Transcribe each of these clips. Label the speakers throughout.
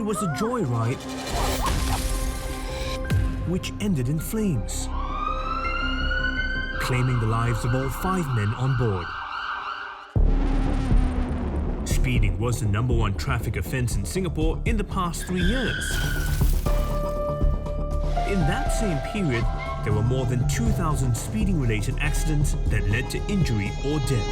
Speaker 1: was a joyride which ended in flames, claiming the lives of all 5 men on board. Speeding was the #1 traffic offence in Singapore in the past 3 years. In that same period, there were more than 2,000 speeding-related accidents that led to injury or death.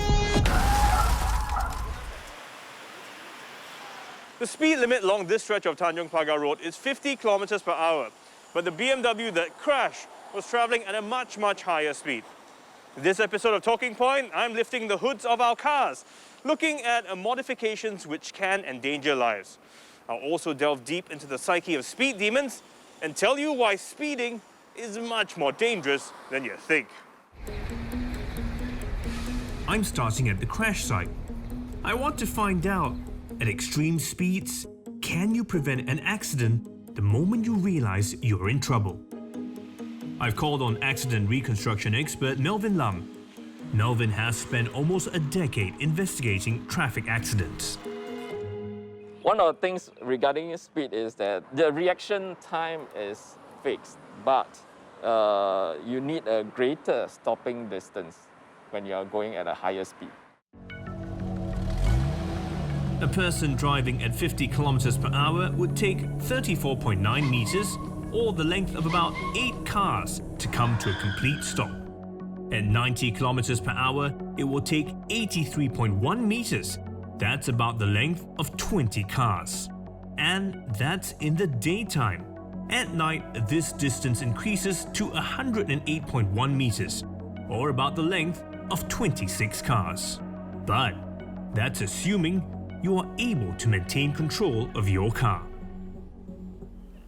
Speaker 2: The speed limit along this stretch of Tanjong Pagar Road is 50 kilometers per hour, but the BMW that crashed was traveling at a much higher speed. In this episode of Talking Point, I'm lifting the hoods of our cars, looking at modifications which can endanger lives. I'll also delve deep into the psyche of speed demons and tell you why speeding is much more dangerous than you think.
Speaker 1: I'm starting at the crash site. I want to find out, at extreme speeds, can you prevent an accident the moment you realize you're in trouble? I've called on accident reconstruction expert Melvin Lam. Melvin has spent almost a decade investigating traffic accidents.
Speaker 3: One of the things regarding speed is that the reaction time is fixed, but you need a greater stopping distance when you are going at a higher speed.
Speaker 1: A person driving at 50 kilometers per hour would take 34.9 meters, or the length of about 8 cars, to come to a complete stop. At 90 kilometers per hour, it will take 83.1 meters. That's about the length of 20 cars. And that's in the daytime. At night, this distance increases to 108.1 meters, or about the length of 26 cars. But that's assuming you are able to maintain control of your car.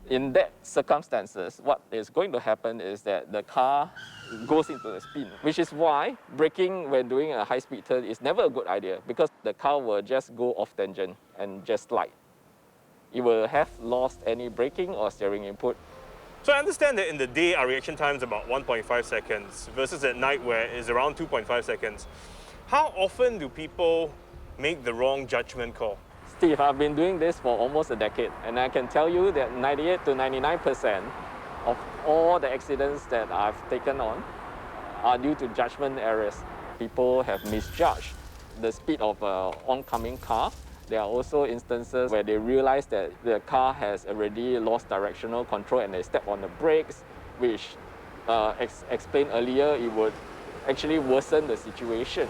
Speaker 3: In that circumstances, what is going to happen is that the car goes into the spin, which is why braking when doing a high-speed turn is never a good idea, because the car will just go off tangent and just slide. It will have lost any braking or steering input.
Speaker 2: So I understand that in the day our reaction time is about 1.5 seconds versus at night where it's around 2.5 seconds. How often do people make the wrong judgment call?
Speaker 3: Steve, I've been doing this for almost a decade, and I can tell you that 98 to 99% of all the accidents that I've taken on are due to judgment errors. People have misjudged the speed of an oncoming car. There are also instances where they realize that the car has already lost directional control and they step on the brakes, which explained earlier, it would actually worsen the situation.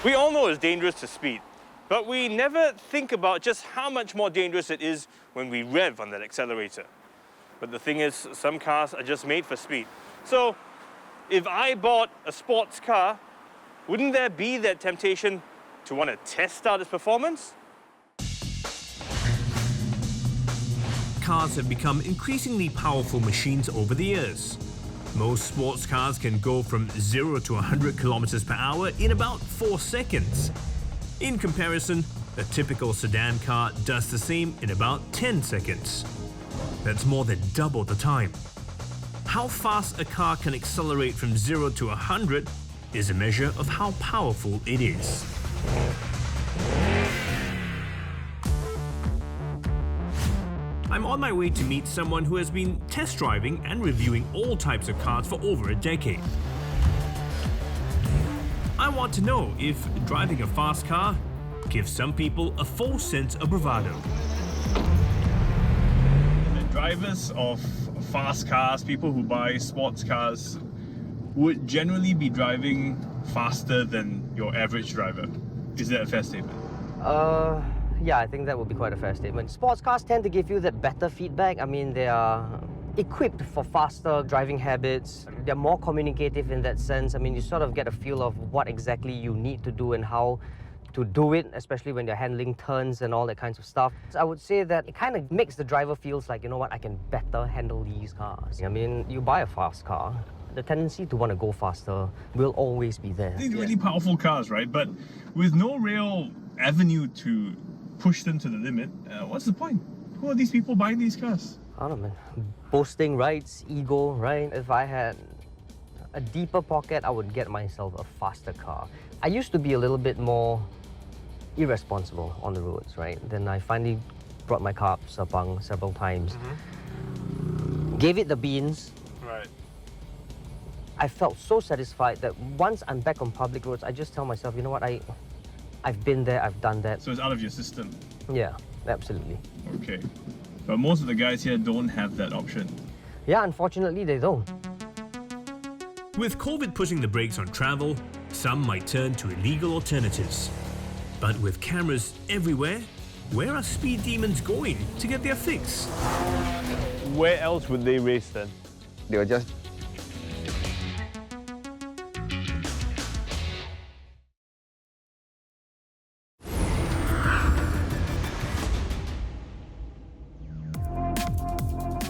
Speaker 2: We all know it's dangerous to speed, but we never think about just how much more dangerous it is when we rev on that accelerator. But the thing is, some cars are just made for speed. So if I bought a sports car, wouldn't there be that temptation to want to test out its performance?
Speaker 1: Cars have become increasingly powerful machines over the years. Most sports cars can go from 0 to 100 kilometers per hour in about 4 seconds. In comparison, a typical sedan car does the same in about 10 seconds. That's more than double the time. How fast a car can accelerate from 0 to 100 is a measure of how powerful it is. I'm on my way to meet someone who has been test driving and reviewing all types of cars for over a decade. I want to know if driving a fast car gives some people a false sense of bravado.
Speaker 4: The drivers of fast cars, people who buy sports cars, would generally be driving faster than your average driver. Is that a fair statement?
Speaker 5: Yeah, I think that would be quite a fair statement. Sports cars tend to give you that better feedback. I mean, they are equipped for faster driving habits. They're more communicative in that sense. I mean, you sort of get a feel of what exactly you need to do and how to do it, especially when you're handling turns and all that kinds of stuff. So I would say that it kind of makes the driver feels like, you know what, I can better handle these cars. I mean, you buy a fast car, the tendency to want to go faster will always be there.
Speaker 4: These really powerful cars, right? But with no real avenue to push them to the limit, what's the point? Who are these people buying these cars?
Speaker 5: I don't know, man. Boasting rights, ego, right? If I had a deeper pocket, I would get myself a faster car. I used to be a little bit more irresponsible on the roads, right? Then I finally brought my car up to Sepang several times. Gave it the beans.
Speaker 2: Right.
Speaker 5: I felt so satisfied that once I'm back on public roads, I just tell myself, you know what, I've been there, I've done that.
Speaker 4: So it's out of your system.
Speaker 5: Yeah, absolutely.
Speaker 4: Okay. But most of the guys here don't have that option.
Speaker 5: Yeah, unfortunately, they don't.
Speaker 1: With COVID pushing the brakes on travel, some might turn to illegal alternatives. But with cameras everywhere, where are speed demons going to get their fix?
Speaker 2: Where else would they race then?
Speaker 6: They were just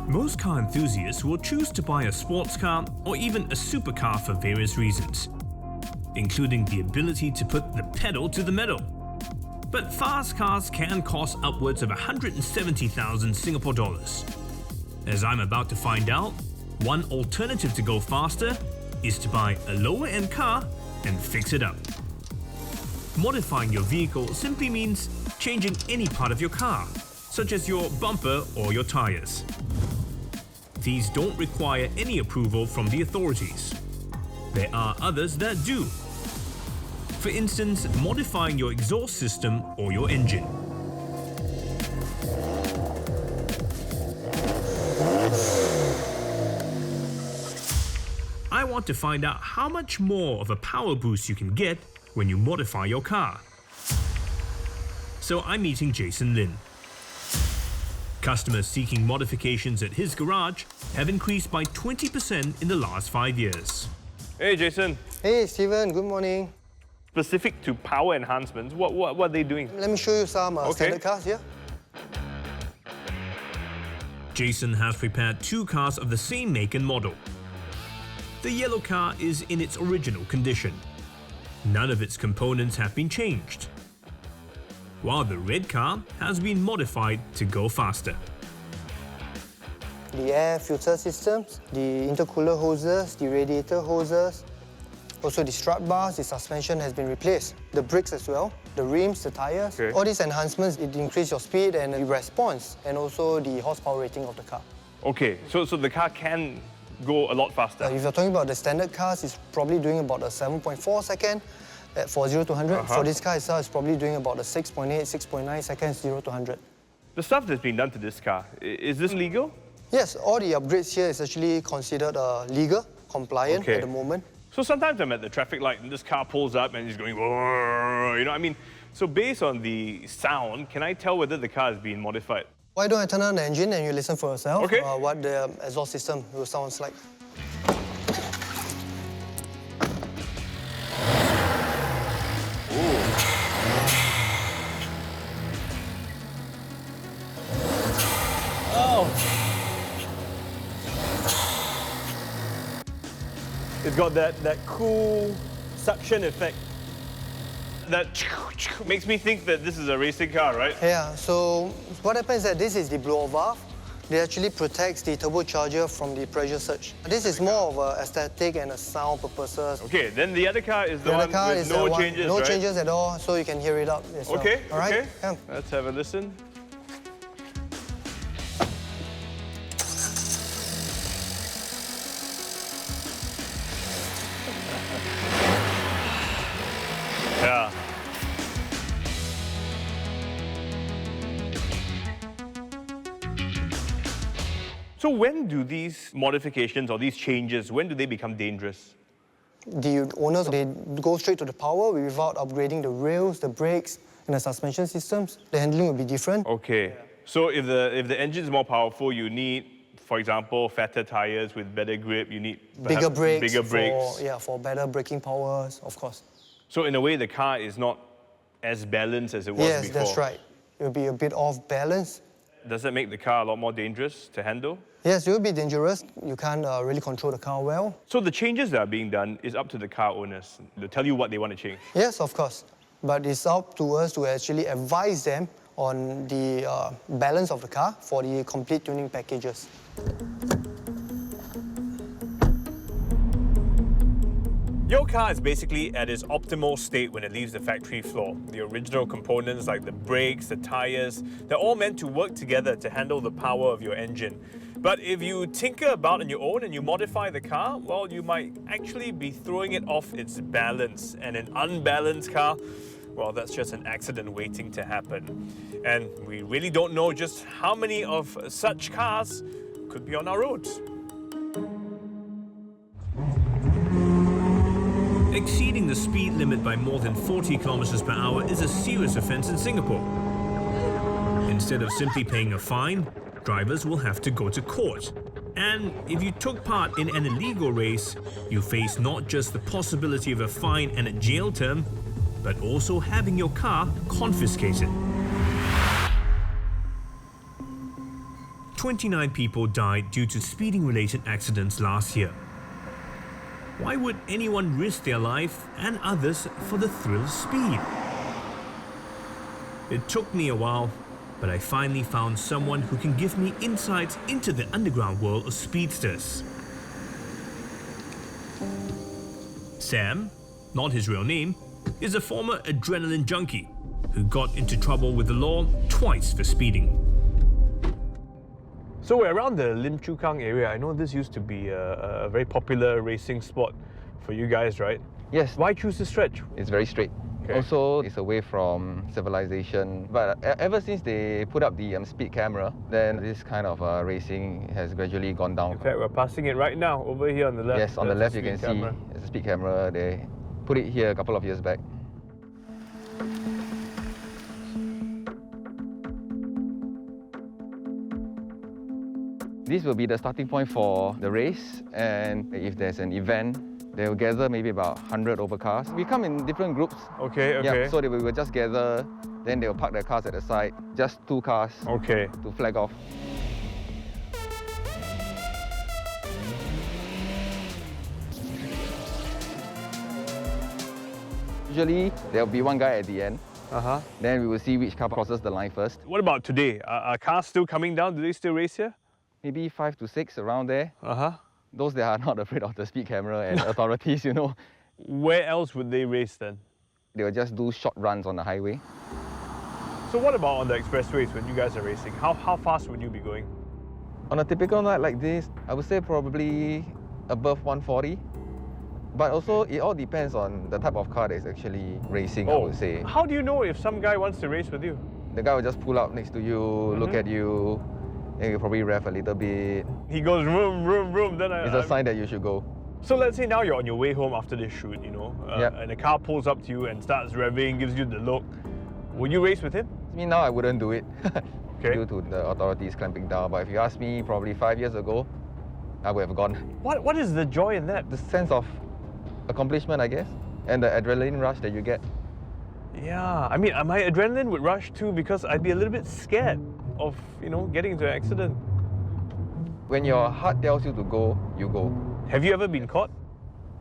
Speaker 1: Most car enthusiasts will choose to buy a sports car or even a supercar for various reasons, including the ability to put the pedal to the metal. But fast cars can cost upwards of 170,000 Singapore dollars. As I'm about to find out, one alternative to go faster is to buy a lower-end car and fix it up. Modifying your vehicle simply means changing any part of your car, such as your bumper or your tires. These don't require any approval from the authorities. There are others that do. For instance, modifying your exhaust system or your engine. I want to find out how much more of a power boost you can get when you modify your car. So I'm meeting Jason Lin. Customers seeking modifications at his garage have increased by 20% in the last 5 years.
Speaker 2: Hey, Jason.
Speaker 7: Hey, Steven, good morning.
Speaker 2: Specific to power enhancements, what are they doing?
Speaker 7: Let me show you some standard cars here.
Speaker 1: Jason has prepared two cars of the same make and model. The yellow car is in its original condition. None of its components have been changed, while the red car has been modified to go faster.
Speaker 7: The air filter systems, the intercooler hoses, the radiator hoses, also the strut bars, the suspension has been replaced. The brakes as well, the rims, the tires.
Speaker 2: Okay.
Speaker 7: All these enhancements, it increase your speed and the response, and also the horsepower rating of the car.
Speaker 2: Okay, so the car can go a lot faster.
Speaker 7: If you're talking about the standard cars, it's probably doing about a 7.4 second for 0 to 100. For this car itself, it's probably doing about a 6.8, 6.9 seconds 0 to 100.
Speaker 2: The stuff that's been done to this car, is this legal?
Speaker 7: Yes, all the upgrades here is actually considered legal, compliant at the moment.
Speaker 2: So sometimes I'm at the traffic light and this car pulls up and it's going, "Whoa," you know, I mean, so based on the sound, can I tell whether the car is being modified?
Speaker 7: Why don't I turn on the engine and you listen for yourself
Speaker 2: Okay.
Speaker 7: What the exhaust system will sound like.
Speaker 2: It's got that cool suction effect. That makes me think that this is a racing car, right?
Speaker 7: Yeah, so what happens is that this is the blower valve. It actually protects the turbocharger from the pressure surge. This is more of a aesthetic and a sound purposes.
Speaker 2: Okay, then the other car is the
Speaker 7: The
Speaker 2: one
Speaker 7: other car
Speaker 2: with
Speaker 7: is
Speaker 2: no
Speaker 7: the one,
Speaker 2: changes,
Speaker 7: no
Speaker 2: right?
Speaker 7: changes at all, so you can hear it out as well.
Speaker 2: Okay,
Speaker 7: All right?
Speaker 2: okay.
Speaker 7: Come.
Speaker 2: Let's have a listen. Yeah. So when do these modifications or these changes, when do they become dangerous?
Speaker 7: The owners, they go straight to the power without upgrading the rails, the brakes, and the suspension systems. The handling will be different.
Speaker 2: Okay. So if the engine is more powerful, you need, for example, fatter tires with better grip. You need
Speaker 7: Bigger brakes.
Speaker 2: Bigger brakes.
Speaker 7: For better braking powers, of course.
Speaker 2: So in a way, the car is not as balanced as it was
Speaker 7: Yes,
Speaker 2: before.
Speaker 7: that's right. It will be a bit off balance.
Speaker 2: Does that make the car a lot more dangerous to handle?
Speaker 7: Yes, it will be dangerous. You can't really control the car well.
Speaker 2: So the changes that are being done is up to the car owners. They'll tell you what they want to change.
Speaker 7: Yes, of course. But it's up to us to actually advise them on the balance of the car for the complete tuning packages.
Speaker 2: Your car is basically at its optimal state when it leaves the factory floor. The original components like the brakes, the tyres, they're all meant to work together to handle the power of your engine. But if you tinker about on your own and you modify the car, well, you might actually be throwing it off its balance. And an unbalanced car, well, that's just an accident waiting to happen. And we really don't know just how many of such cars could be on our roads.
Speaker 1: Exceeding the speed limit by more than 40 kilometers per hour is a serious offence in Singapore. Instead of simply paying a fine, drivers will have to go to court. And if you took part in an illegal race, you face not just the possibility of a fine and a jail term, but also having your car confiscated. 29 people died due to speeding-related accidents last year. Why would anyone risk their life and others for the thrill of speed? It took me a while, but I finally found someone who can give me insights into the underground world of speedsters. Sam, not his real name, is a former adrenaline junkie who got into trouble with the law twice for speeding.
Speaker 2: So we're around the Lim Chu Kang area. I know this used to be a very popular racing spot for you guys, right?
Speaker 6: Yes.
Speaker 2: Why choose this stretch?
Speaker 6: It's very straight.
Speaker 2: Okay.
Speaker 6: Also, it's away from civilization. But ever since they put up the speed camera, then this kind of racing has gradually gone down.
Speaker 2: In fact, we're passing it right now over here on the left.
Speaker 6: Yes, on the
Speaker 2: That's
Speaker 6: left you can
Speaker 2: camera.
Speaker 6: see it's a speed camera. They put it here a couple of years back. This will be the starting point for the race, and if there's an event, they'll gather maybe about 100 over cars. We come in different groups.
Speaker 2: Okay.
Speaker 6: Yeah, so they will just gather, then they'll park their cars at the side, just 2 cars
Speaker 2: Okay.
Speaker 6: to flag off. Usually, there'll be one guy at the end. Then we will see which car crosses the line first.
Speaker 2: What about today? Are cars still coming down? Do they still race here?
Speaker 6: Maybe 5 to 6 around there. Those that are not afraid of the speed camera and authorities, you know,
Speaker 2: Where else would they race then?
Speaker 6: they will just do short runs on the highway.
Speaker 2: So what about on the expressways when you guys are racing? How fast would you be going?
Speaker 6: On a typical night like this, I would say probably above 140. But also, it all depends on the type of car that is actually racing, I would say.
Speaker 2: How do you know if some guy wants to race with you?
Speaker 6: The guy will just pull up next to you, look at you, and you probably rev a little bit.
Speaker 2: He goes vroom, vroom, vroom, then
Speaker 6: It's a sign that you should go.
Speaker 2: So let's say now you're on your way home after this shoot, you know,
Speaker 6: Yep.
Speaker 2: and a car pulls up to you and starts revving, gives you the look. Would you race with him?
Speaker 6: I mean, now I wouldn't do it
Speaker 2: Okay.
Speaker 6: due to the authorities clamping down. But if you ask me, probably 5 years ago, I would have gone.
Speaker 2: What is the joy in that?
Speaker 6: The sense of accomplishment, I guess, and the adrenaline rush that you get.
Speaker 2: Yeah, I mean, my adrenaline would rush too because I'd be a little bit scared of, you know, getting into an accident.
Speaker 6: When your heart tells you to go, you go.
Speaker 2: Have you ever been caught?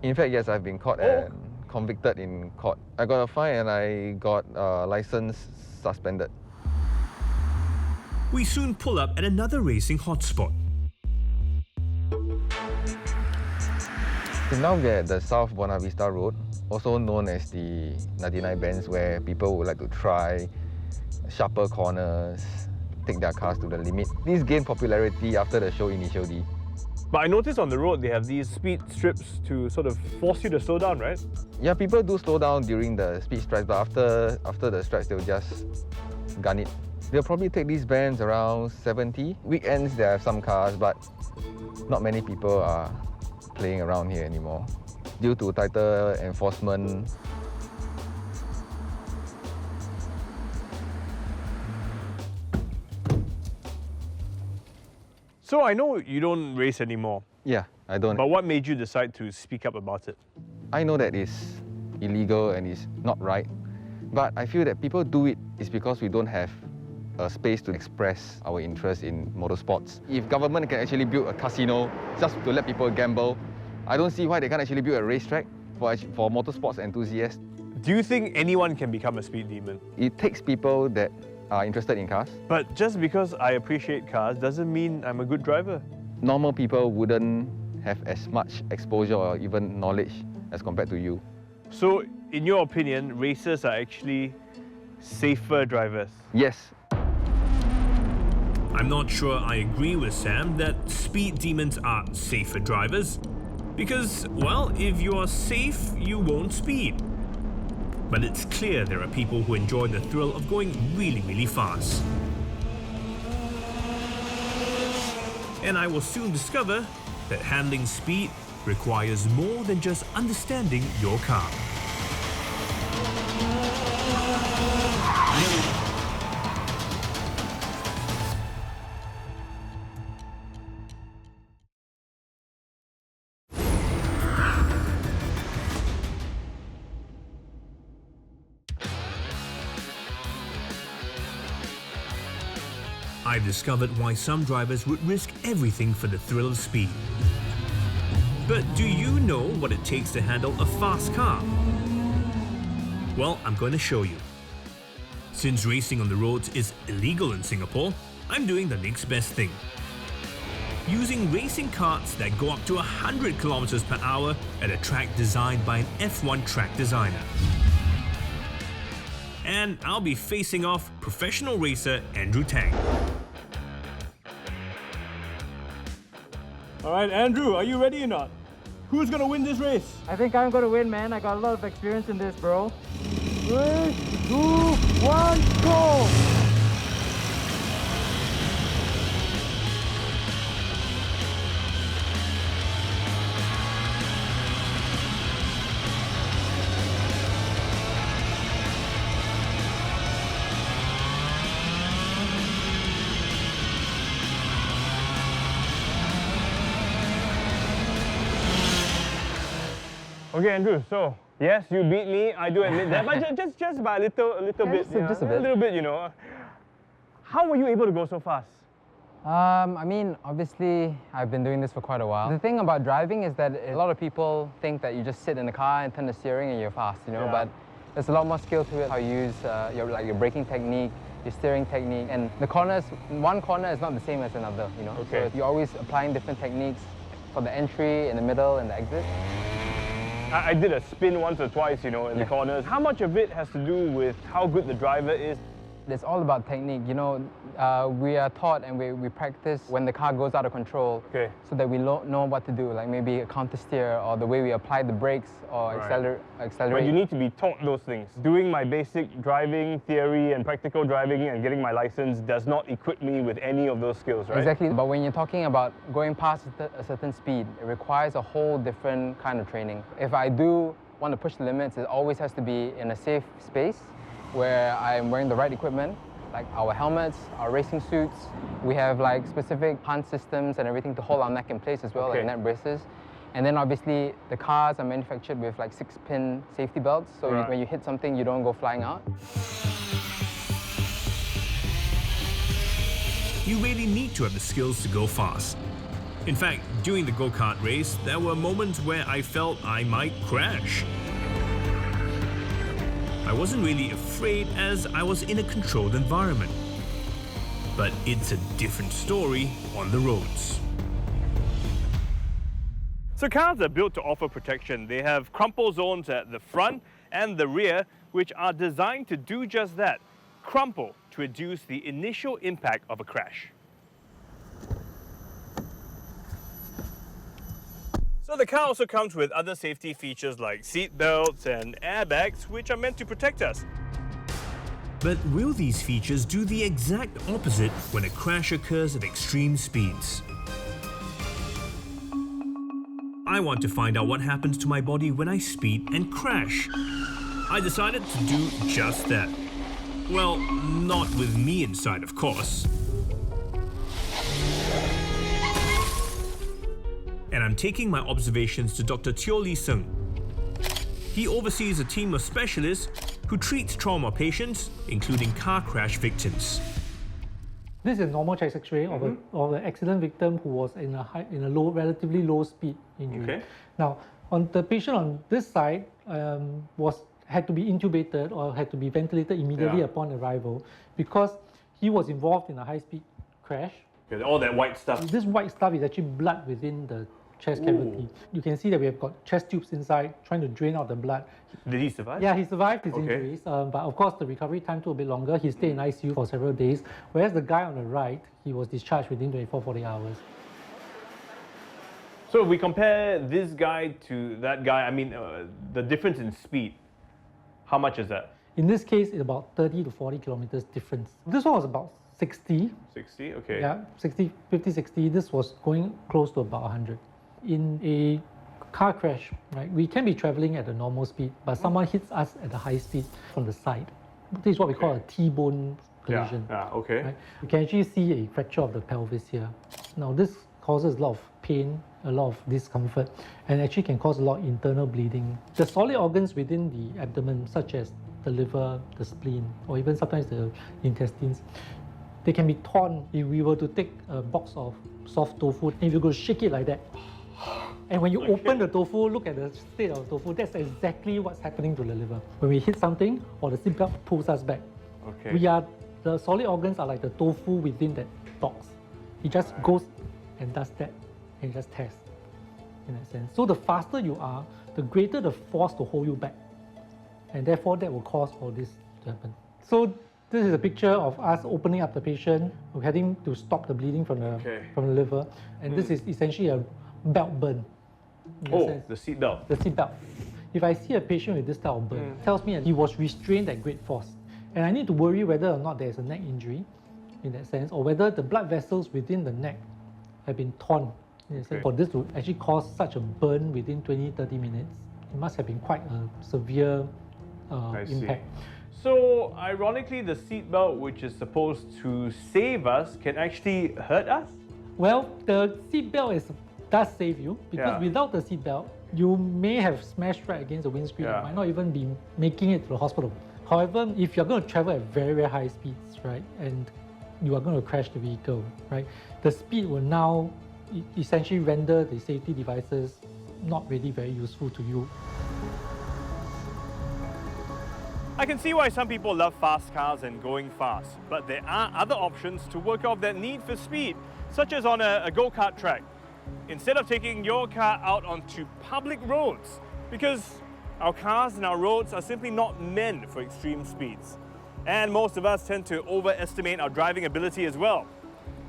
Speaker 6: In fact, yes, I've been caught and convicted in court. I got a fine and I got license suspended.
Speaker 1: We soon pull up at another racing hotspot.
Speaker 6: So now we're at the South Buona Vista Road, also known as the 99 bends, where people would like to try sharper corners, take their cars to the limit. These gained popularity after the show Initial D.
Speaker 2: But I noticed on the road they have these speed strips to sort of force you to slow down, right?
Speaker 6: Yeah, people do slow down during the speed stretch, but after the stretch, they'll just gun it. They'll probably take these bends around 70. Weekends, they have some cars, but not many people are playing around here anymore due to tighter enforcement.
Speaker 2: So I know you don't race anymore,
Speaker 6: Yeah, I don't.
Speaker 2: but what made you decide to speak up about it?
Speaker 6: I know that it's illegal and it's not right, but I feel that people do it is because we don't have a space to express our interest in motorsports. If government can actually build a casino just to let people gamble, I don't see why they can't actually build a racetrack for motorsports enthusiasts.
Speaker 2: Do you think anyone can become a speed demon?
Speaker 6: It takes people that are interested in cars.
Speaker 2: But just because I appreciate cars doesn't mean I'm a good driver.
Speaker 6: Normal people wouldn't have as much exposure or even knowledge as compared to you.
Speaker 2: So, in your opinion, racers are actually safer drivers?
Speaker 6: Yes.
Speaker 1: I'm not sure I agree with Sam that speed demons are safer drivers. Because, well, if you are safe, you won't speed. But it's clear there are people who enjoy the thrill of going really, really fast. And I will soon discover that handling speed requires more than just understanding your car. I've discovered why some drivers would risk everything for the thrill of speed. But do you know what it takes to handle a fast car? Well, I'm going to show you. Since racing on the roads is illegal in Singapore, I'm doing the next best thing. Using racing karts that go up to 100 kilometers per hour at a track designed by an F1 track designer. And I'll be facing off professional racer Andrew Tang.
Speaker 2: All right, Andrew, are you ready or not? Who's gonna win this race?
Speaker 8: I think I'm gonna win, man. I got a lot of experience in this, bro. 3, 2, 1, go!
Speaker 2: Okay, Andrew, so yes, you beat me, I do admit that, but just by a little bit.
Speaker 8: Just a bit.
Speaker 2: A little bit, you know. How were you able to go so fast?
Speaker 8: I mean, obviously, I've been doing this for quite a while. The thing about driving is that a lot of people think that you just sit in the car and turn the steering and you're fast, you know,
Speaker 2: Yeah.
Speaker 8: but there's a lot more skill to it, how you use your braking technique, your steering technique, and the corners, one corner is not the same as another, you know.
Speaker 2: Okay.
Speaker 8: So you're always applying different techniques for the entry, in the middle, and the exit.
Speaker 2: I did a spin once or twice, you know, in the corners. How much of it has to do with how good the driver is?
Speaker 8: It's all about technique. You know, we are taught and we practice when the car goes out of control,
Speaker 2: Okay.
Speaker 8: so that we know what to do, like maybe a counter steer or the way we apply the brakes or
Speaker 2: Right.
Speaker 8: accelerate.
Speaker 2: But you need to be taught those things. Doing my basic driving theory and practical driving and getting my license does not equip me with any of those skills, right?
Speaker 8: Exactly, but when you're talking about going past a certain speed, it requires a whole different kind of training. If I do want to push the limits, it always has to be in a safe space where I'm wearing the right equipment, like our helmets, our racing suits. We have like specific hand systems and everything to hold our neck in place as well,
Speaker 2: Okay.
Speaker 8: like neck braces. And then obviously the cars are manufactured with like 6-pin safety belts, so
Speaker 2: Right.
Speaker 8: when you hit something, you don't go flying out.
Speaker 1: You really need to have the skills to go fast. In fact, during the go-kart race, there were moments where I felt I might crash. I wasn't really afraid as I was in a controlled environment. But it's a different story on the roads.
Speaker 2: So cars are built to offer protection. They have crumple zones at the front and the rear, which are designed to do just that, crumple to reduce the initial impact of a crash. So the car also comes with other safety features like seat belts and airbags, which are meant to protect us.
Speaker 1: But will these features do the exact opposite when a crash occurs at extreme speeds? I want to find out what happens to my body when I speed and crash. I decided to do just that. Well, not with me inside, of course. And I'm taking my observations to Dr. Teo Lee Seng. He oversees a team of specialists who treats trauma patients, including car crash victims.
Speaker 9: This is a normal chest X-ray of an accident victim who was in a relatively low speed injury.
Speaker 2: Okay.
Speaker 9: Now, on the patient on this side had to be intubated or had to be ventilated immediately upon arrival because he was involved in a high-speed crash.
Speaker 2: Okay, all that white stuff.
Speaker 9: This white stuff is actually blood within the chest cavity. You can see that we have got chest tubes inside trying to drain out the blood.
Speaker 2: Did he survive?
Speaker 9: Yeah, he survived his
Speaker 2: Okay.
Speaker 9: injuries, but of course the recovery time took a bit longer. He stayed in ICU for several days, whereas the guy on the right, he was discharged within 24-40 hours.
Speaker 2: So if we compare this guy to that guy, I mean, the difference in speed, how much is that?
Speaker 9: In this case, it's about 30 to 40 kilometers difference. This one was about 60.
Speaker 2: 60, okay.
Speaker 9: Yeah, 50, 60. This was going close to about 100. In a car crash, right, we can be traveling at a normal speed, but someone hits us at a high speed from the side. This is what we call a T-bone collision.
Speaker 2: Yeah, okay.
Speaker 9: Right? You can actually see a fracture of the pelvis here. Now, this causes a lot of pain, a lot of discomfort, and actually can cause a lot of internal bleeding. The solid organs within the abdomen, such as the liver, the spleen, or even sometimes the intestines, they can be torn. If we were to take a box of soft tofu, and if you go shake it like that, and when you open the tofu, look at the state of the tofu, that's exactly what's happening to the liver. When we hit something, or the seatbelt pulls us back.
Speaker 2: Okay.
Speaker 9: The solid organs are like the tofu within that box. It just goes and does that, and it just tears, in that sense. So the faster you are, the greater the force to hold you back. And therefore, that will cause all this to happen. So this is a picture of us opening up the patient. We're heading to stop the bleeding from the liver. And this is essentially a belt burn.
Speaker 2: Oh, the seat belt.
Speaker 9: The seat belt. If I see a patient with this type of burn, it tells me that he was restrained at great force. And I need to worry whether or not there's a neck injury, in that sense, or whether the blood vessels within the neck have been torn. In that sense. For this to actually cause such a burn within 20-30 minutes, it must have been quite a severe impact.
Speaker 2: So, ironically, the seatbelt, which is supposed to save us, can actually hurt us?
Speaker 9: Well, the seatbelt does save you, because without the seatbelt, you may have smashed right against the windscreen. You might not even be making it to the hospital. However, if you're going to travel at very, very high speeds, right, and you are going to crash the vehicle, right, the speed will now essentially render the safety devices not really very useful to you.
Speaker 2: I can see why some people love fast cars and going fast, but there are other options to work off that need for speed, such as on a go-kart track. Instead of taking your car out onto public roads, because our cars and our roads are simply not meant for extreme speeds. And most of us tend to overestimate our driving ability as well.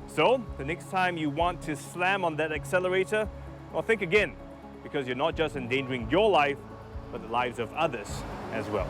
Speaker 2: So, the next time you want to slam on that accelerator, well, think again, because you're not just endangering your life, but the lives of others as well.